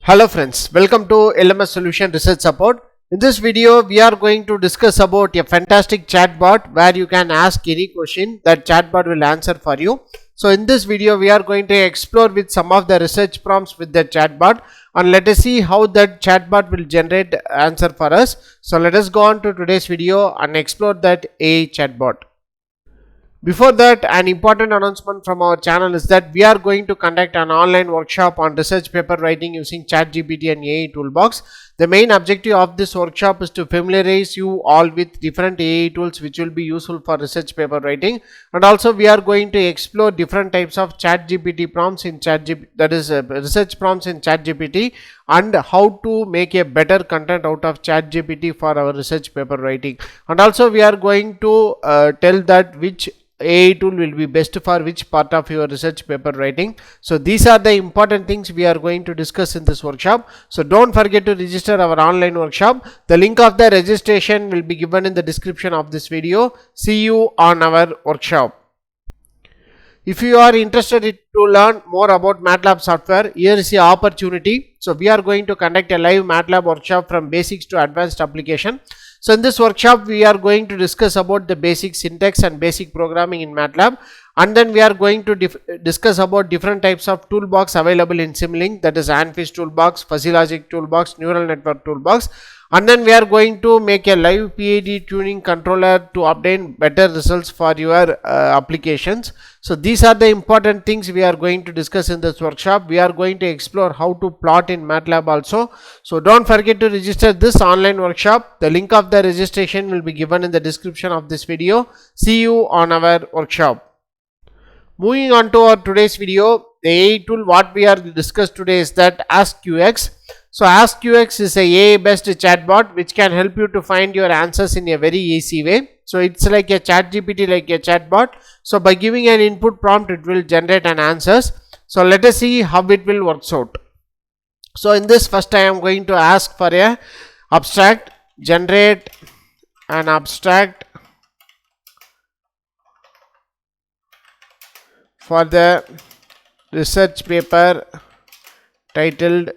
Hello friends, welcome to LMS Solution Research Support. In this video, we are going to discuss about a fantastic chatbot where you can ask any question that chatbot will answer for you. So in this video, we are going to explore with some of the research prompts with the chatbot, and let us see how that chatbot will generate answer for us. So let us go on to today's video and explore that AI chatbot. Before that, an important announcement from our channel is that we are going to conduct an online workshop on research paper writing using ChatGPT and AI toolbox. The main objective of this workshop is to familiarize you all with different AI tools which will be useful for research paper writing, and also we are going to explore different types of ChatGPT prompts in ChatGPT, that is research prompts in ChatGPT, and how to make a better content out of ChatGPT for our research paper writing. And also we are going to tell that which AI tool will be best for which part of your research paper writing. So these are the important things we are going to discuss in this workshop. So don't forget to register our online workshop. The link of the registration will be given in the description of this video. See you on our workshop. If you are interested to learn more about MATLAB software, here is the opportunity. So we are going to conduct a live MATLAB workshop from basics to advanced application. So in this workshop, we are going to discuss about the basic syntax and basic programming in MATLAB, and then we are going to discuss about different types of toolbox available in Simulink, that is ANFIS toolbox, fuzzy logic toolbox, neural network toolbox, and then we are going to make a live PID tuning controller to obtain better results for your applications. So these are the important things we are going to discuss in this workshop. We are going to explore how to plot in MATLAB also. So don't forget to register this online workshop. The link of the registration will be given in the description of this video. See you on our workshop. Moving on to our today's video, the AI tool what we are discussed today is that AskQx. So AskQx is a AI based chatbot which can help you to find your answers in a very easy way. So it's like a ChatGPT, like a chatbot. So by giving an input prompt, it will generate an answers. So let us see how it will work out. So in this, first I am going to ask for a abstract, generate an abstract for the research paper titled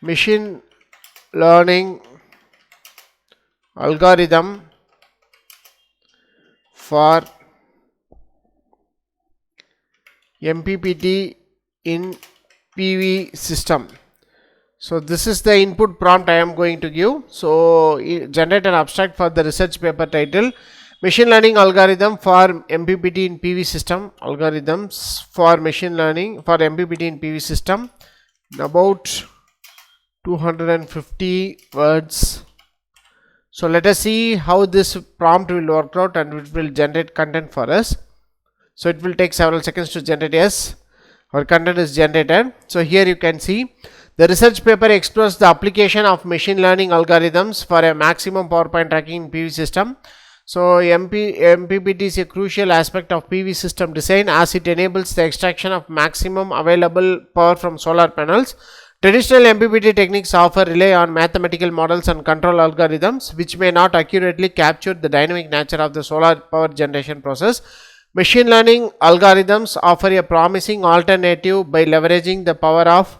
Machine Learning Algorithm for MPPT in PV system. So this is the input prompt I am going to give. So generate an abstract for the research paper title Machine Learning Algorithm for MPPT in PV system, algorithms for machine learning for MPPT in PV system, about 250 words. So let us see how this prompt will work out and it will generate content for us. So it will take several seconds to generate. Yes, our content is generated. So here you can see the research paper explores the application of machine learning algorithms for a maximum power point tracking in PV system. So MPPT is a crucial aspect of PV system design as it enables the extraction of maximum available power from solar panels. Traditional MPPT techniques rely on mathematical models and control algorithms which may not accurately capture the dynamic nature of the solar power generation process. Machine learning algorithms offer a promising alternative by leveraging the power of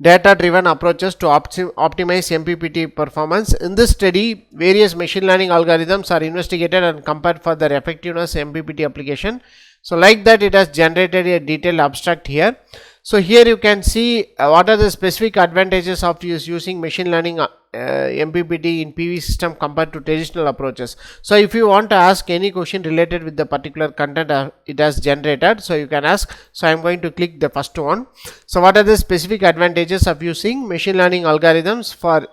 data-driven approaches to optimize MPPT performance. In this study, various machine learning algorithms are investigated and compared for their effectiveness in MPPT application. So like that, it has generated a detailed abstract here. So here you can see what are the specific advantages of using machine learning MPPT in PV system compared to traditional approaches. So if you want to ask any question related with the particular content it has generated, so you can ask. So I am going to click the first one. So what are the specific advantages of using machine learning algorithms for,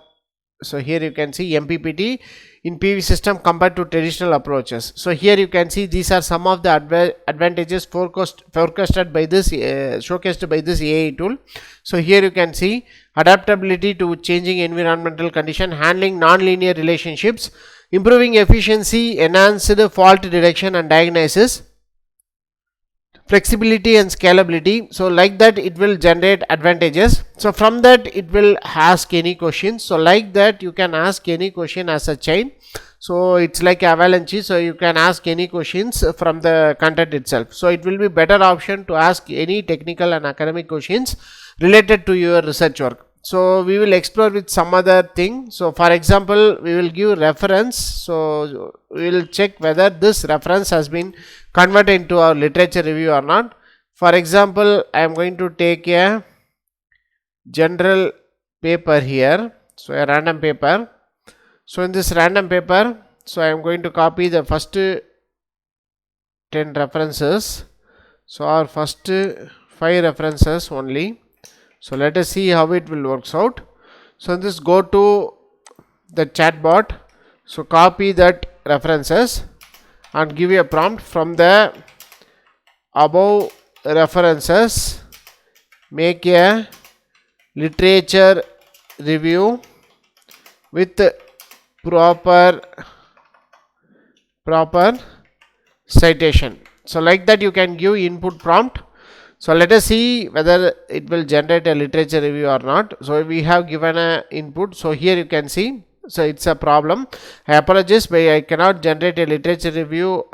so here you can see MPPT in PV system compared to traditional approaches. So here you can see these are some of the advantages forecasted by this showcased by this AI tool. So here you can see adaptability to changing environmental condition, handling non-linear relationships, improving efficiency, enhanced fault detection and diagnosis, flexibility and scalability. So like that, it will generate advantages. So from that, it will ask any questions. So like that, you can ask any question as a chain. So it's like avalanche, so you can ask any questions from the content itself. So it will be better option to ask any technical and academic questions related to your research work. So we will explore with some other thing. So for example, we will give reference. So we will check whether this reference has been converted into our literature review or not. For example, I am going to take a general paper here, so a random paper. So in this random paper, so I am going to copy the first 10 references. So our first 5 references only. So let us see how it will works out. So in this, go to the chatbot. So copy that references and give a prompt from the above references. Make a literature review with proper citation. So like that you can give input prompt. So let us see whether it will generate a literature review or not. So we have given a input. So here you can see, so it's a problem. I apologize, but I cannot generate a literature review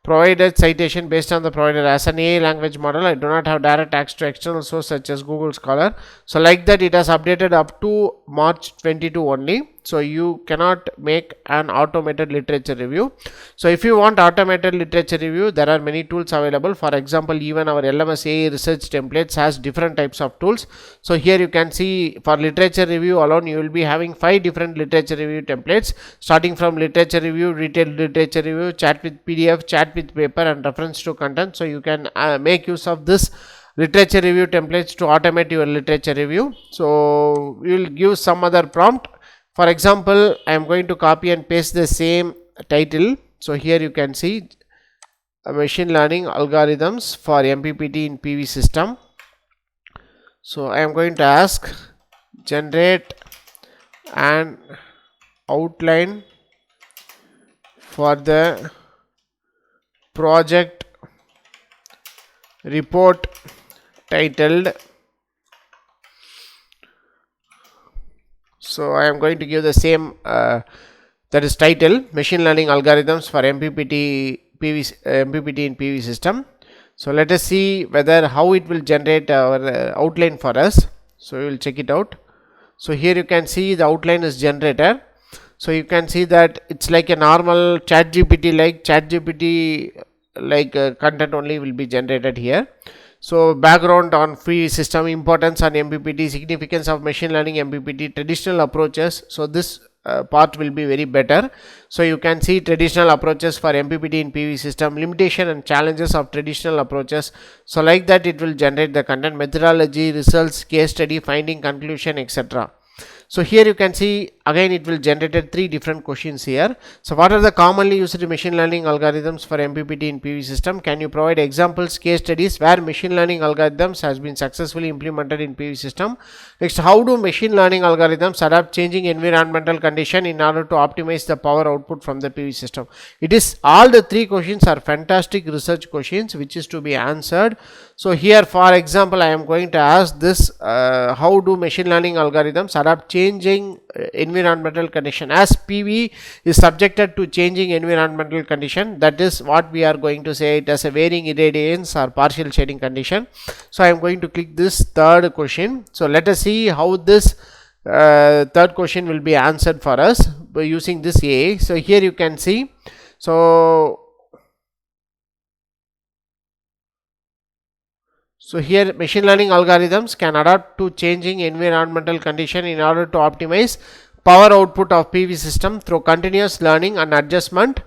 provided citation based on the provider. As an AI language model, I do not have direct access to external source such as Google Scholar. So like that, it has updated up to March 22 only. So you cannot make an automated literature review. So if you want automated literature review, there are many tools available. For example, even our LMS AI research templates has different types of tools. So here you can see, for literature review alone, you will be having 5 different literature review templates, starting from literature review, detailed literature review, chat with PDF, chat with paper, and reference to content. So you can make use of this literature review templates to automate your literature review. So we will give some other prompt. For example, I am going to copy and paste the same title. So here you can see machine learning algorithms for MPPT in PV system. So I am going to ask, generate an outline for the project report titled. So I am going to give the same that is title, machine learning algorithms for MPPT in PV system. So let us see whether how it will generate our outline for us. So we will check it out. So here you can see the outline is generated. So you can see that it's like a normal ChatGPT like content only will be generated here. So background on free system, importance on MPPT, significance of machine learning MPPT, traditional approaches. So this part will be very better. So you can see traditional approaches for MPPT in PV system, limitation and challenges of traditional approaches. So like that it will generate the content, methodology, results, case study, finding, conclusion, etc. So here you can see again it will generate 3 different questions here. So what are the commonly used machine learning algorithms for MPPT in PV system? Can you provide examples, case studies where machine learning algorithms has been successfully implemented in PV system? Next, how do machine learning algorithms adapt changing environmental condition in order to optimize the power output from the PV system? It is all the 3 questions are fantastic research questions which is to be answered. So here for example I am going to ask this, how do machine learning algorithms adapt changing environmental condition, as PV is subjected to changing environmental condition. That is what we are going to say it as a varying irradiance or partial shading condition. So I am going to click this third question. So let us see how this third question will be answered for us by using this AI. So here you can see, so here machine learning algorithms can adapt to changing environmental condition in order to optimize power output of PV system through continuous learning and adjustment.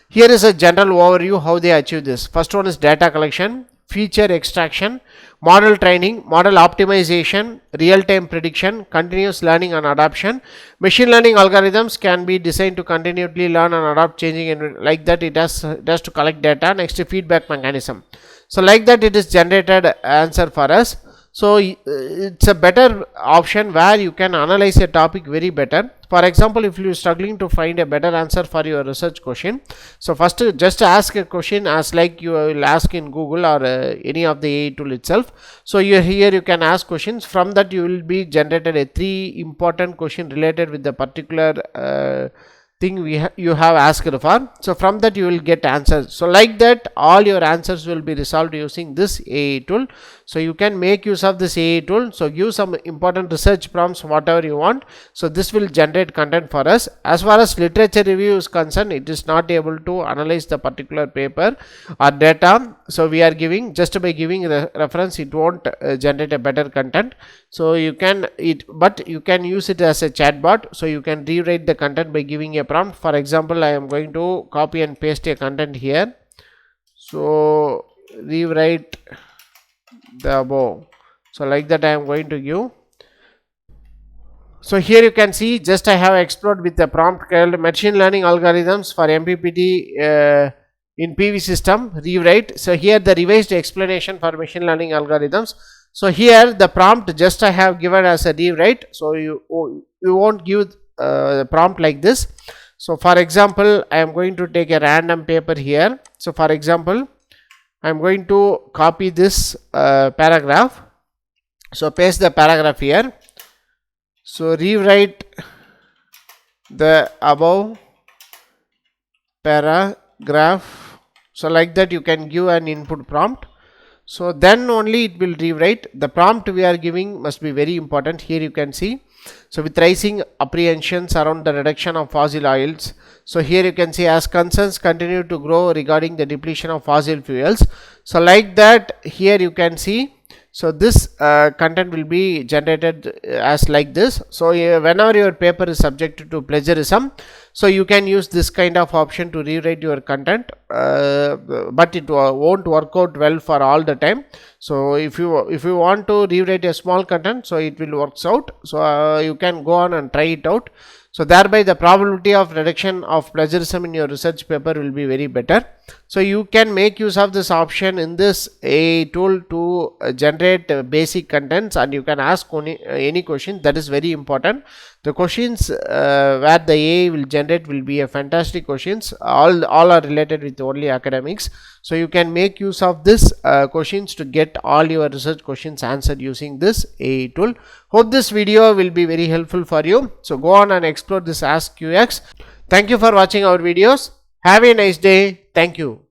Here is a general overview how they achieve this. First one is data collection, feature extraction, model training, model optimization, real-time prediction, continuous learning and adaptation. Machine learning algorithms can be designed to continually learn and adapt changing environment. Like that it has to collect data. Next, feedback mechanism. So like that it is generated answer for us. So it's a better option where you can analyze a topic very better. For example, if you are struggling to find a better answer for your research question, so first just ask a question as like you will ask in Google or any of the AI tool itself. So here you can ask questions, from that you will be generated a 3 important question related with the particular thing you have asked for. So from that you will get answers. So like that all your answers will be resolved using this AI tool. So you can make use of this AI tool. So give some important research prompts, whatever you want. So this will generate content for us. As far as literature review is concerned, it is not able to analyze the particular paper or data. So we are giving, just by giving the reference, it won't generate a better content. So you can but you can use it as a chatbot. So you can rewrite the content by giving a prompt. For example, I am going to copy and paste a content here. So rewrite the above. So like that I am going to give. So here you can see, just I have explored with the prompt called machine learning algorithms for MPPT in PV system rewrite. So here the revised explanation for machine learning algorithms. So here the prompt just I have given as a rewrite. So you won't give the prompt like this. So for example, I am going to take a random paper here. So for example, I am going to copy this paragraph. So paste the paragraph here. So rewrite the above paragraph. So like that you can give an input prompt. So then only it will rewrite. The prompt we are giving must be very important. Here you can see. So with rising apprehensions around the reduction of fossil oils. So here you can see, as concerns continue to grow regarding the depletion of fossil fuels. So like that here you can see. So this content will be generated as like this. So whenever your paper is subjected to plagiarism, so you can use this kind of option to rewrite your content, but it won't work out well for all the time. So if you want to rewrite a small content, so it will works out. So you can go on and try it out. So thereby the probability of reduction of plagiarism in your research paper will be very better. So you can make use of this option in this AI tool to generate basic contents, and you can ask any question. That is very important. The questions where the AI will generate will be a fantastic questions. All are related with only academics. So you can make use of this questions to get all your research questions answered using this AI tool. Hope this video will be very helpful for you. So go on and explore this AskQx. Thank you for watching our videos. Have a nice day. Thank you.